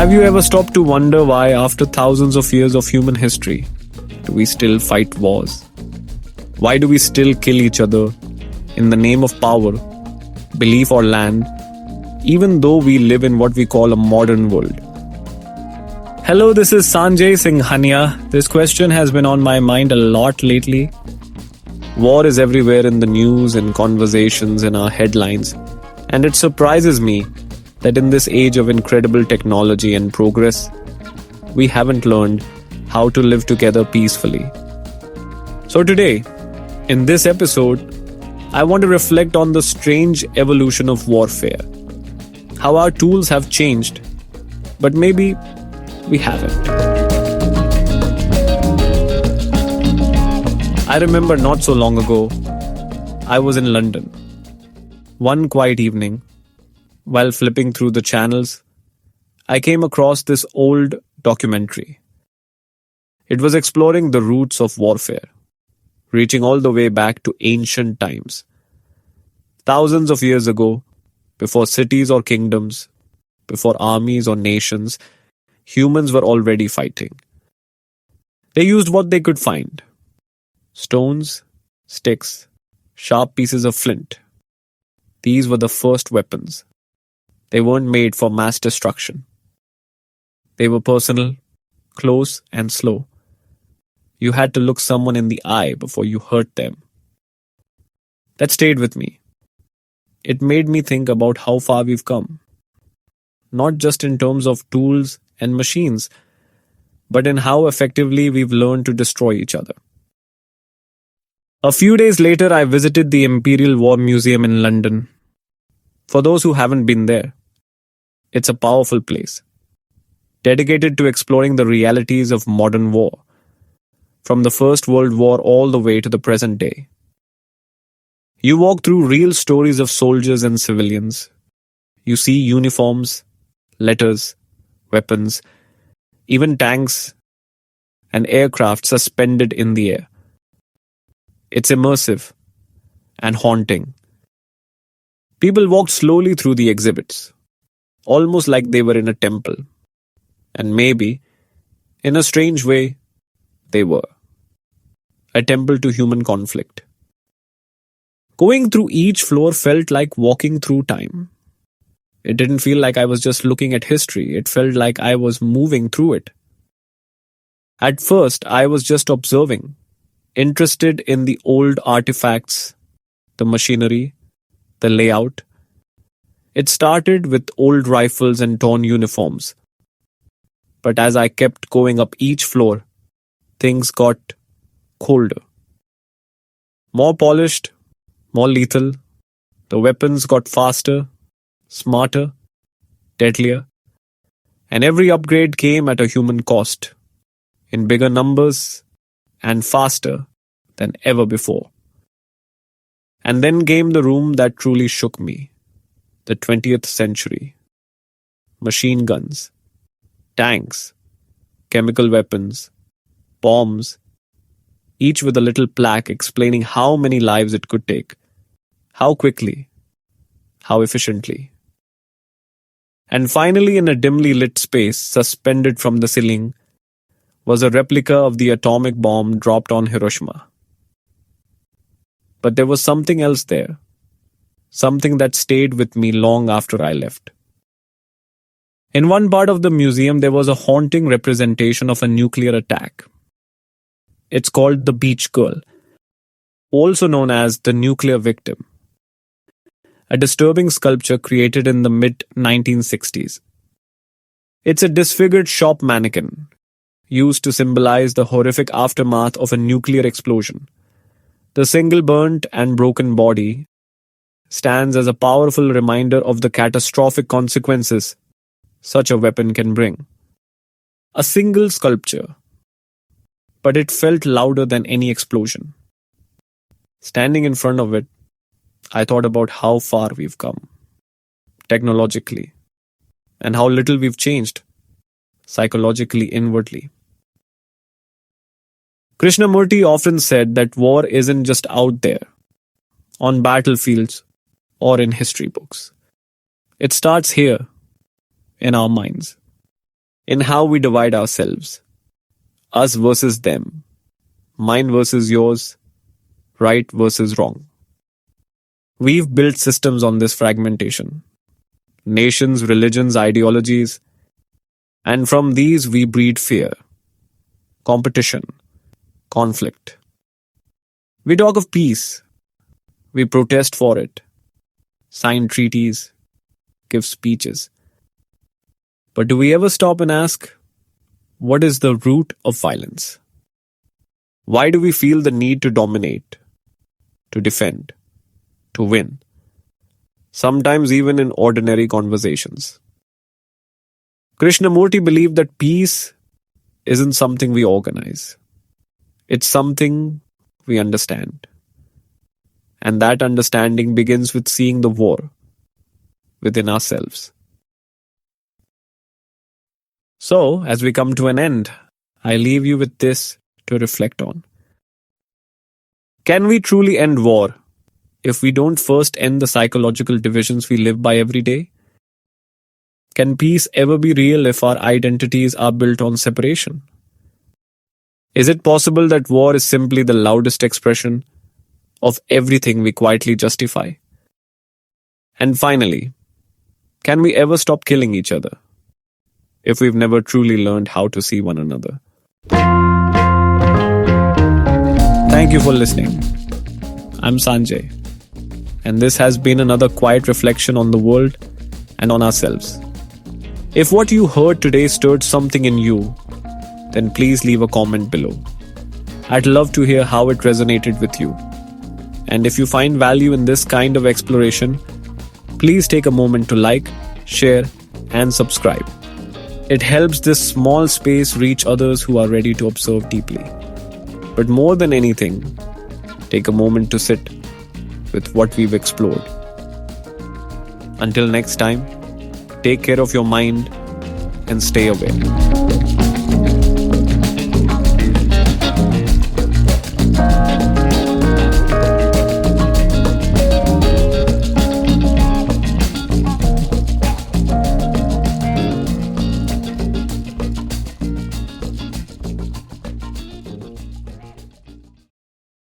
Have you ever stopped to wonder why, after thousands of years of human history, do we still fight wars? Why do we still kill each other in the name of power, belief, or land, even though we live in what we call a modern world? Hello, this is Sanjay Singhania. This question has been on my mind a lot lately. War is everywhere in the news, in conversations, in our headlines, and it surprises me that in this age of incredible technology and progress, we haven't learned how to live together peacefully. So today, in this episode, I want to reflect on the strange evolution of warfare, how our tools have changed, but maybe we haven't. I remember not so long ago, I was in London. One quiet evening, while flipping through the channels, I came across this old documentary. It was exploring the roots of warfare, reaching all the way back to ancient times. Thousands of years ago, before cities or kingdoms, before armies or nations, humans were already fighting. They used what they could find: stones, sticks, sharp pieces of flint. These were the first weapons. They weren't made for mass destruction. They were personal, close, and slow. You had to look someone in the eye before you hurt them. That stayed with me. It made me think about how far we've come. Not just in terms of tools and machines, but in how effectively we've learned to destroy each other. A few days later, I visited the Imperial War Museum in London. For those who haven't been there, it's a powerful place, dedicated to exploring the realities of modern war, from the First World War all the way to the present day. You walk through real stories of soldiers and civilians. You see uniforms, letters, weapons, even tanks and aircraft suspended in the air. It's immersive and haunting. People walked slowly through the exhibits, almost like they were in a temple. And maybe, in a strange way, they were. A temple to human conflict. Going through each floor felt like walking through time. It didn't feel like I was just looking at history. It felt like I was moving through it. At first, I was just observing, interested in the old artifacts, the machinery, the layout. It started with old rifles and torn uniforms. But as I kept going up each floor, things got colder. More polished, more lethal. The weapons got faster, smarter, deadlier. And every upgrade came at a human cost, in bigger numbers and faster than ever before. And then came the room that truly shook me. The 20th century. Machine guns, tanks, chemical weapons, bombs, each with a little plaque explaining how many lives it could take, how quickly, how efficiently. And finally, in a dimly lit space suspended from the ceiling, was a replica of the atomic bomb dropped on Hiroshima. But there was something else there. Something that stayed with me long after I left. In one part of the museum, there was a haunting representation of a nuclear attack. It's called the Beach Girl, also known as the nuclear victim. A disturbing sculpture created in the mid-1960s. It's a disfigured shop mannequin, used to symbolize the horrific aftermath of a nuclear explosion. The single burnt and broken body stands as a powerful reminder of the catastrophic consequences such a weapon can bring. A single sculpture, but it felt louder than any explosion. Standing in front of it, I thought about how far we've come, technologically, and how little we've changed, psychologically, inwardly. Krishnamurti often said that war isn't just out there, on battlefields, or in history books. It starts here, in our minds. in how we divide ourselves. Us versus them. Mine versus yours. Right versus wrong. We've built systems on this fragmentation. Nations, religions, ideologies. And from these we breed fear, competition, conflict. We talk of peace. We protest for it. Sign treaties. Give speeches. But do we ever stop and ask, what is the root of violence? Why do we feel the need to dominate, to defend, to win? Sometimes even in ordinary conversations. Krishnamurti believed that peace isn't something we organize. It's something we understand. And that understanding begins with seeing the war within ourselves. So, as we come to an end, I leave you with this to reflect on. Can we truly end war if we don't first end the psychological divisions we live by every day? Can peace ever be real if our identities are built on separation? Is it possible that war is simply the loudest expression of everything we quietly justify? And finally, can we ever stop killing each other if we've never truly learned how to see one another? Thank you for listening. I'm Sanjay, and this has been another quiet reflection on the world and on ourselves. If what you heard today stirred something in you, then please leave a comment below. I'd love to hear how it resonated with you. And if you find value in this kind of exploration, please take a moment to like, share, and subscribe. It helps this small space reach others who are ready to observe deeply. But more than anything, take a moment to sit with what we've explored. Until next time, take care of your mind and stay aware.